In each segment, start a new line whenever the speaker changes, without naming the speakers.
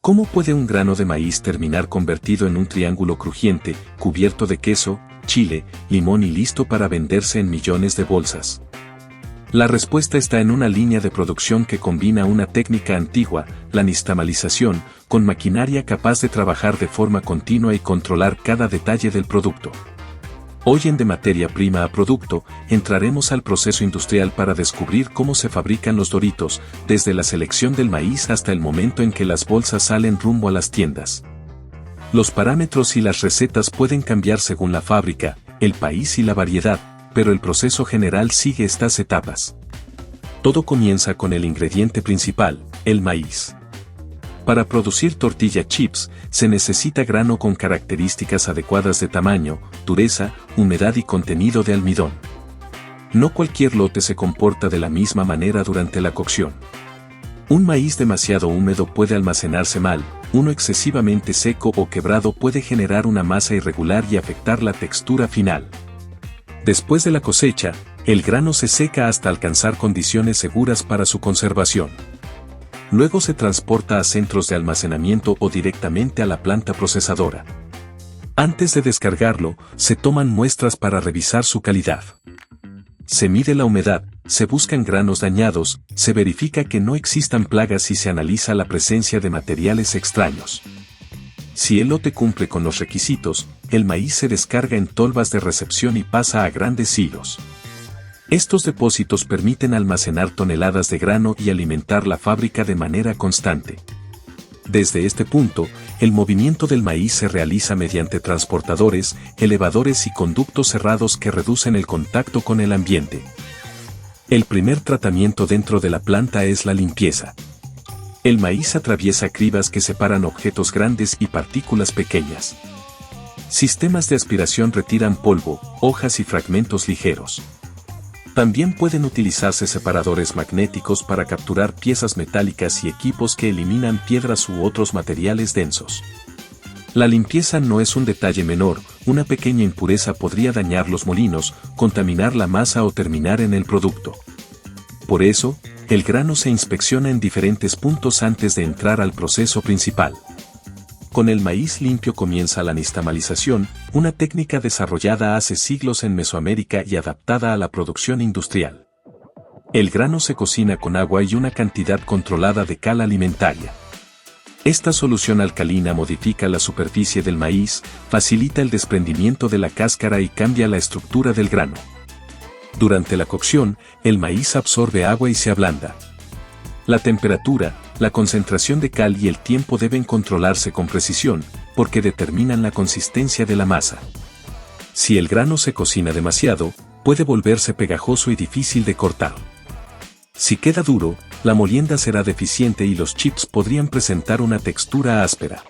¿Cómo puede un grano de maíz terminar convertido en un triángulo crujiente, cubierto de queso, chile, limón y listo para venderse en millones de bolsas? La respuesta está en una línea de producción que combina una técnica antigua, la nixtamalización, con maquinaria capaz de trabajar de forma continua y controlar cada detalle del producto. Hoy en De Materia Prima a Producto, entraremos al proceso industrial para descubrir cómo se fabrican los Doritos, desde la selección del maíz hasta el momento en que las bolsas salen rumbo a las tiendas. Los parámetros y las recetas pueden cambiar según la fábrica, el país y la variedad, pero el proceso general sigue estas etapas. Todo comienza con el ingrediente principal, el maíz. Para producir tortilla chips, se necesita grano con características adecuadas de tamaño, dureza, humedad y contenido de almidón. No cualquier lote se comporta de la misma manera durante la cocción. Un maíz demasiado húmedo puede almacenarse mal, uno excesivamente seco o quebrado puede generar una masa irregular y afectar la textura final. Después de la cosecha, el grano se seca hasta alcanzar condiciones seguras para su conservación. Luego se transporta a centros de almacenamiento o directamente a la planta procesadora. Antes de descargarlo, se toman muestras para revisar su calidad. Se mide la humedad, se buscan granos dañados, se verifica que no existan plagas y se analiza la presencia de materiales extraños. Si el lote cumple con los requisitos, el maíz se descarga en tolvas de recepción y pasa a grandes silos. Estos depósitos permiten almacenar toneladas de grano y alimentar la fábrica de manera constante. Desde este punto, el movimiento del maíz se realiza mediante transportadores, elevadores y conductos cerrados que reducen el contacto con el ambiente. El primer tratamiento dentro de la planta es la limpieza. El maíz atraviesa cribas que separan objetos grandes y partículas pequeñas. Sistemas de aspiración retiran polvo, hojas y fragmentos ligeros. También pueden utilizarse separadores magnéticos para capturar piezas metálicas y equipos que eliminan piedras u otros materiales densos. La limpieza no es un detalle menor, una pequeña impureza podría dañar los molinos, contaminar la masa o terminar en el producto. Por eso, el grano se inspecciona en diferentes puntos antes de entrar al proceso principal. Con el maíz limpio comienza la nixtamalización, una técnica desarrollada hace siglos en Mesoamérica y adaptada a la producción industrial. El grano se cocina con agua y una cantidad controlada de cal alimentaria. Esta solución alcalina modifica la superficie del maíz, facilita el desprendimiento de la cáscara y cambia la estructura del grano. Durante la cocción, el maíz absorbe agua y se ablanda. La temperatura, la concentración de cal y el tiempo deben controlarse con precisión, porque determinan la consistencia de la masa. Si el grano se cocina demasiado, puede volverse pegajoso y difícil de cortar. Si queda duro, la molienda será deficiente y los chips podrían presentar una textura áspera.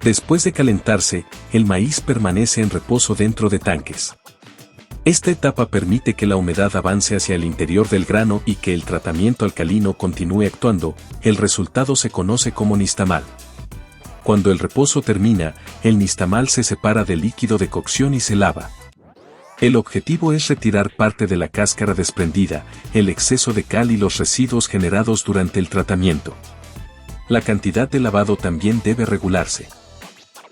Después de calentarse, el maíz permanece en reposo dentro de tanques. Esta etapa permite que la humedad avance hacia el interior del grano y que el tratamiento alcalino continúe actuando, el resultado se conoce como nixtamal. Cuando el reposo termina, el nixtamal se separa del líquido de cocción y se lava. El objetivo es retirar parte de la cáscara desprendida, el exceso de cal y los residuos generados durante el tratamiento. La cantidad de lavado también debe regularse.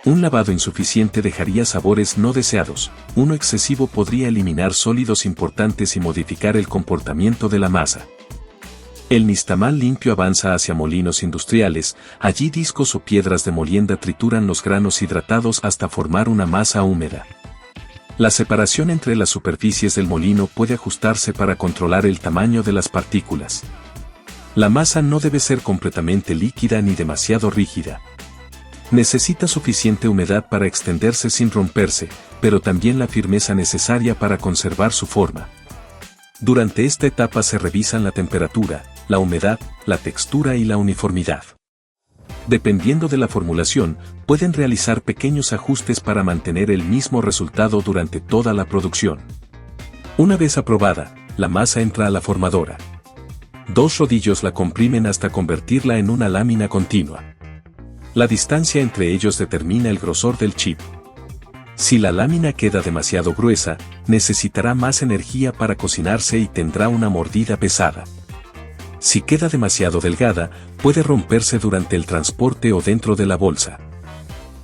Un lavado insuficiente dejaría sabores no deseados, uno excesivo podría eliminar sólidos importantes y modificar el comportamiento de la masa. El nixtamal limpio avanza hacia molinos industriales, allí discos o piedras de molienda trituran los granos hidratados hasta formar una masa húmeda. La separación entre las superficies del molino puede ajustarse para controlar el tamaño de las partículas. La masa no debe ser completamente líquida ni demasiado rígida. Necesita suficiente humedad para extenderse sin romperse, pero también la firmeza necesaria para conservar su forma. Durante esta etapa se revisan la temperatura, la humedad, la textura y la uniformidad. Dependiendo de la formulación, pueden realizar pequeños ajustes para mantener el mismo resultado durante toda la producción. Una vez aprobada, la masa entra a la formadora. 2 rodillos la comprimen hasta convertirla en una lámina continua. La distancia entre ellos determina el grosor del chip. Si la lámina queda demasiado gruesa, necesitará más energía para cocinarse y tendrá una mordida pesada. Si queda demasiado delgada, puede romperse durante el transporte o dentro de la bolsa.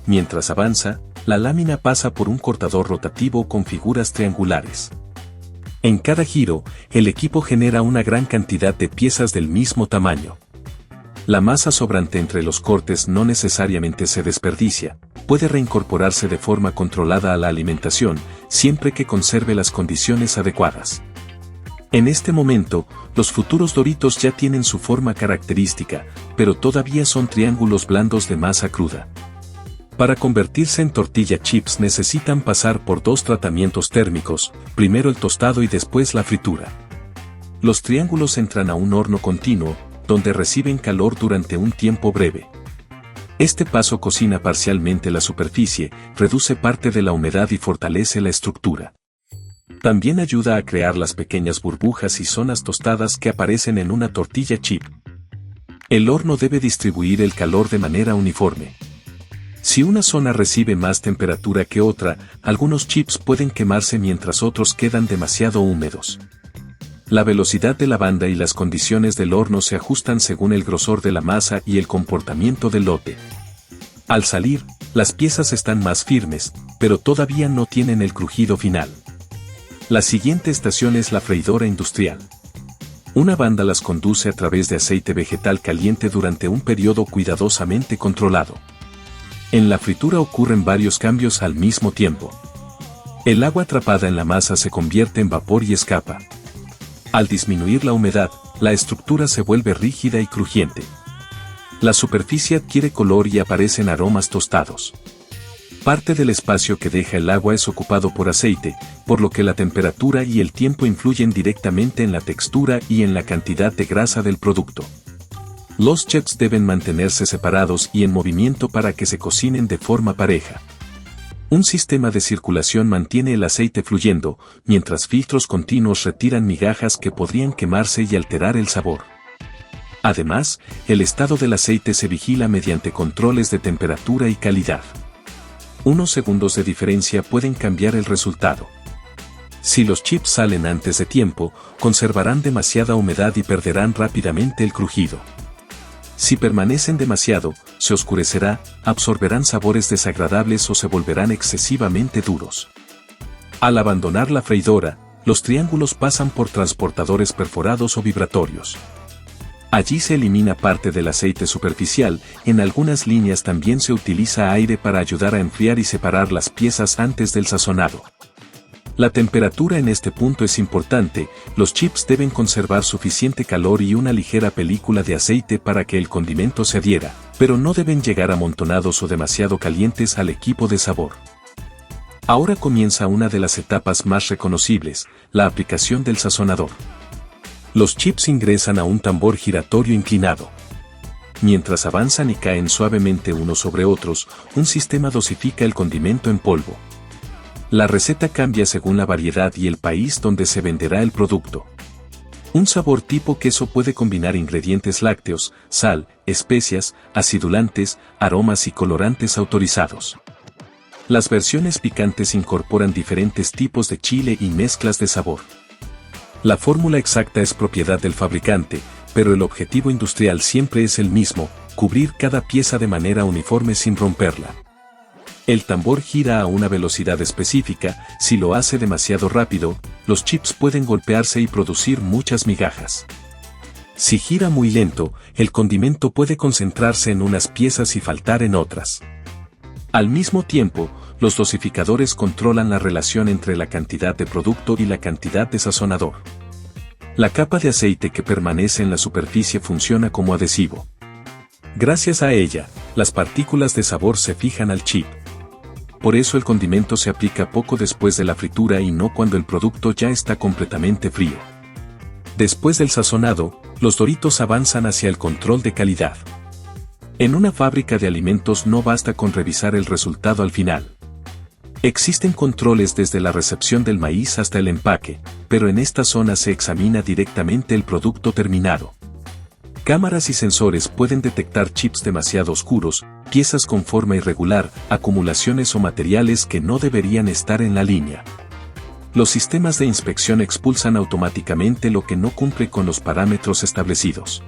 Mientras avanza, la lámina pasa por un cortador rotativo con figuras triangulares. En cada giro, el equipo genera una gran cantidad de piezas del mismo tamaño. La masa sobrante entre los cortes no necesariamente se desperdicia, puede reincorporarse de forma controlada a la alimentación, siempre que conserve las condiciones adecuadas. En este momento, los futuros Doritos ya tienen su forma característica, pero todavía son triángulos blandos de masa cruda. Para convertirse en tortilla chips necesitan pasar por 2 tratamientos térmicos, primero el tostado y después la fritura. Los triángulos entran a un horno continuo, donde reciben calor durante un tiempo breve. Este paso cocina parcialmente la superficie, reduce parte de la humedad y fortalece la estructura. También ayuda a crear las pequeñas burbujas y zonas tostadas que aparecen en una tortilla chip. El horno debe distribuir el calor de manera uniforme. Si una zona recibe más temperatura que otra, algunos chips pueden quemarse mientras otros quedan demasiado húmedos. La velocidad de la banda y las condiciones del horno se ajustan según el grosor de la masa y el comportamiento del lote. Al salir, las piezas están más firmes, pero todavía no tienen el crujido final. La siguiente estación es la freidora industrial. Una banda las conduce a través de aceite vegetal caliente durante un periodo cuidadosamente controlado. En la fritura ocurren varios cambios al mismo tiempo. El agua atrapada en la masa se convierte en vapor y escapa. Al disminuir la humedad, la estructura se vuelve rígida y crujiente. La superficie adquiere color y aparecen aromas tostados. Parte del espacio que deja el agua es ocupado por aceite, por lo que la temperatura y el tiempo influyen directamente en la textura y en la cantidad de grasa del producto. Los chips deben mantenerse separados y en movimiento para que se cocinen de forma pareja. Un sistema de circulación mantiene el aceite fluyendo, mientras filtros continuos retiran migajas que podrían quemarse y alterar el sabor. Además, el estado del aceite se vigila mediante controles de temperatura y calidad. Unos segundos de diferencia pueden cambiar el resultado. Si los chips salen antes de tiempo, conservarán demasiada humedad y perderán rápidamente el crujido. Si permanecen demasiado, se oscurecerá, absorberán sabores desagradables o se volverán excesivamente duros. Al abandonar la freidora, los triángulos pasan por transportadores perforados o vibratorios. Allí se elimina parte del aceite superficial, en algunas líneas también se utiliza aire para ayudar a enfriar y separar las piezas antes del sazonado. La temperatura en este punto es importante, los chips deben conservar suficiente calor y una ligera película de aceite para que el condimento se adhiera, pero no deben llegar amontonados o demasiado calientes al equipo de sabor. Ahora comienza una de las etapas más reconocibles, la aplicación del sazonador. Los chips ingresan a un tambor giratorio inclinado. Mientras avanzan y caen suavemente unos sobre otros, un sistema dosifica el condimento en polvo. La receta cambia según la variedad y el país donde se venderá el producto. Un sabor tipo queso puede combinar ingredientes lácteos, sal, especias, acidulantes, aromas y colorantes autorizados. Las versiones picantes incorporan diferentes tipos de chile y mezclas de sabor. La fórmula exacta es propiedad del fabricante, pero el objetivo industrial siempre es el mismo, cubrir cada pieza de manera uniforme sin romperla. El tambor gira a una velocidad específica, si lo hace demasiado rápido, los chips pueden golpearse y producir muchas migajas. Si gira muy lento, el condimento puede concentrarse en unas piezas y faltar en otras. Al mismo tiempo, los dosificadores controlan la relación entre la cantidad de producto y la cantidad de sazonador. La capa de aceite que permanece en la superficie funciona como adhesivo. Gracias a ella, las partículas de sabor se fijan al chip. Por eso el condimento se aplica poco después de la fritura y no cuando el producto ya está completamente frío. Después del sazonado, los Doritos avanzan hacia el control de calidad. En una fábrica de alimentos no basta con revisar el resultado al final. Existen controles desde la recepción del maíz hasta el empaque, pero en esta zona se examina directamente el producto terminado. Cámaras y sensores pueden detectar chips demasiado oscuros, piezas con forma irregular, acumulaciones o materiales que no deberían estar en la línea. Los sistemas de inspección expulsan automáticamente lo que no cumple con los parámetros establecidos.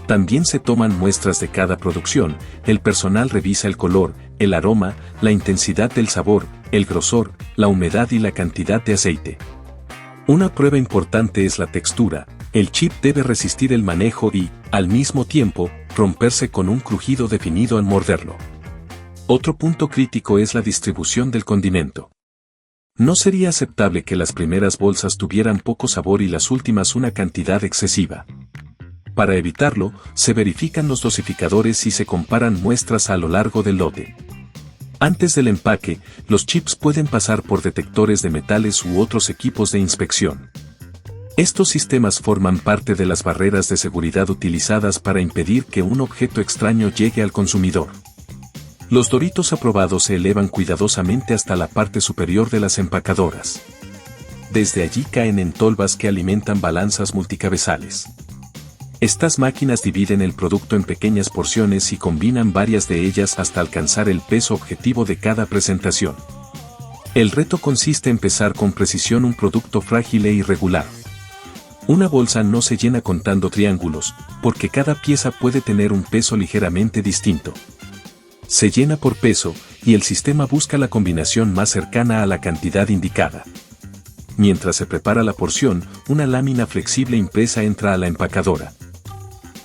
También se toman muestras de cada producción, el personal revisa el color, el aroma, la intensidad del sabor, el grosor, la humedad y la cantidad de aceite. Una prueba importante es la textura. El chip debe resistir el manejo y, al mismo tiempo, romperse con un crujido definido al morderlo. Otro punto crítico es la distribución del condimento. No sería aceptable que las primeras bolsas tuvieran poco sabor y las últimas una cantidad excesiva. Para evitarlo, se verifican los dosificadores y se comparan muestras a lo largo del lote. Antes del empaque, los chips pueden pasar por detectores de metales u otros equipos de inspección. Estos sistemas forman parte de las barreras de seguridad utilizadas para impedir que un objeto extraño llegue al consumidor. Los Doritos aprobados se elevan cuidadosamente hasta la parte superior de las empacadoras. Desde allí caen en tolvas que alimentan balanzas multicabezales. Estas máquinas dividen el producto en pequeñas porciones y combinan varias de ellas hasta alcanzar el peso objetivo de cada presentación. El reto consiste en pesar con precisión un producto frágil e irregular. Una bolsa no se llena contando triángulos, porque cada pieza puede tener un peso ligeramente distinto. Se llena por peso, y el sistema busca la combinación más cercana a la cantidad indicada. Mientras se prepara la porción, una lámina flexible impresa entra a la empacadora.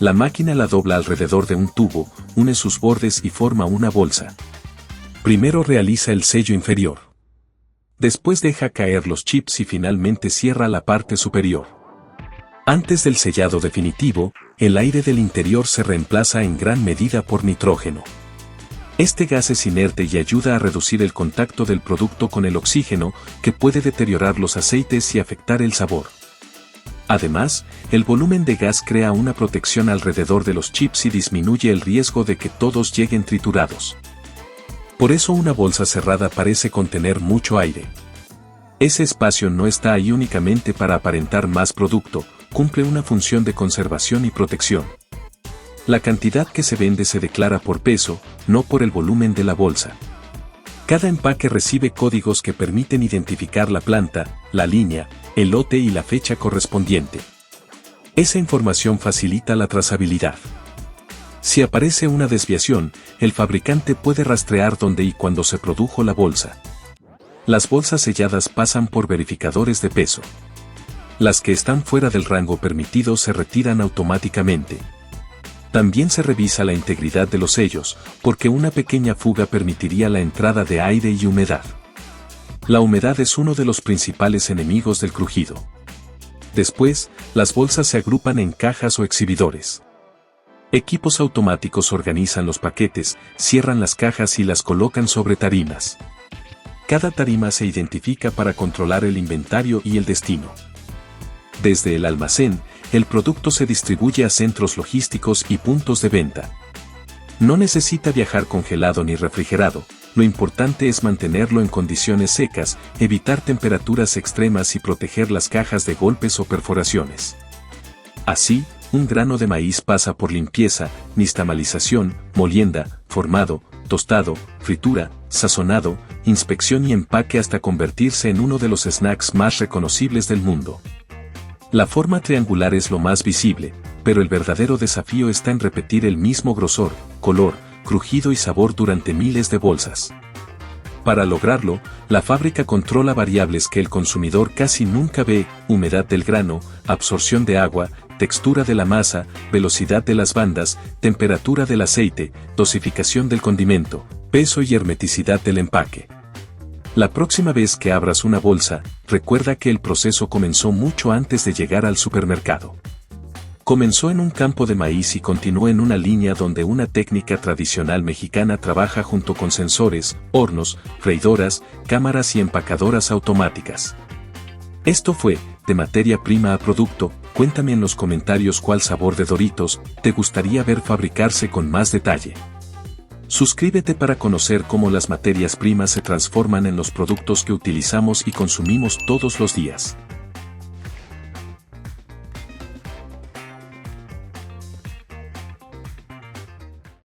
La máquina la dobla alrededor de un tubo, une sus bordes y forma una bolsa. Primero realiza el sello inferior. Después deja caer los chips y finalmente cierra la parte superior. Antes del sellado definitivo, el aire del interior se reemplaza en gran medida por nitrógeno. Este gas es inerte y ayuda a reducir el contacto del producto con el oxígeno, que puede deteriorar los aceites y afectar el sabor. Además, el volumen de gas crea una protección alrededor de los chips y disminuye el riesgo de que todos lleguen triturados. Por eso una bolsa cerrada parece contener mucho aire. Ese espacio no está ahí únicamente para aparentar más producto, cumple una función de conservación y protección. La cantidad que se vende se declara por peso, no por el volumen de la bolsa. Cada empaque recibe códigos que permiten identificar la planta, la línea, el lote y la fecha correspondiente. Esa información facilita la trazabilidad. Si aparece una desviación, el fabricante puede rastrear dónde y cuándo se produjo la bolsa. Las bolsas selladas pasan por verificadores de peso. Las que están fuera del rango permitido se retiran automáticamente. También se revisa la integridad de los sellos, porque una pequeña fuga permitiría la entrada de aire y humedad. La humedad es uno de los principales enemigos del crujido. Después, las bolsas se agrupan en cajas o exhibidores. Equipos automáticos organizan los paquetes, cierran las cajas y las colocan sobre tarimas. Cada tarima se identifica para controlar el inventario y el destino. Desde el almacén, el producto se distribuye a centros logísticos y puntos de venta. No necesita viajar congelado ni refrigerado, lo importante es mantenerlo en condiciones secas, evitar temperaturas extremas y proteger las cajas de golpes o perforaciones. Así, un grano de maíz pasa por limpieza, nixtamalización, molienda, formado, tostado, fritura, sazonado, inspección y empaque hasta convertirse en uno de los snacks más reconocibles del mundo. La forma triangular es lo más visible, pero el verdadero desafío está en repetir el mismo grosor, color, crujido y sabor durante miles de bolsas. Para lograrlo, la fábrica controla variables que el consumidor casi nunca ve: humedad del grano, absorción de agua, textura de la masa, velocidad de las bandas, temperatura del aceite, dosificación del condimento, peso y hermeticidad del empaque. La próxima vez que abras una bolsa, recuerda que el proceso comenzó mucho antes de llegar al supermercado. Comenzó en un campo de maíz y continuó en una línea donde una técnica tradicional mexicana trabaja junto con sensores, hornos, freidoras, cámaras y empacadoras automáticas. Esto fue, de materia prima a producto. Cuéntame en los comentarios cuál sabor de Doritos te gustaría ver fabricarse con más detalle. Suscríbete para conocer cómo las materias primas se transforman en los productos que utilizamos y consumimos todos los días.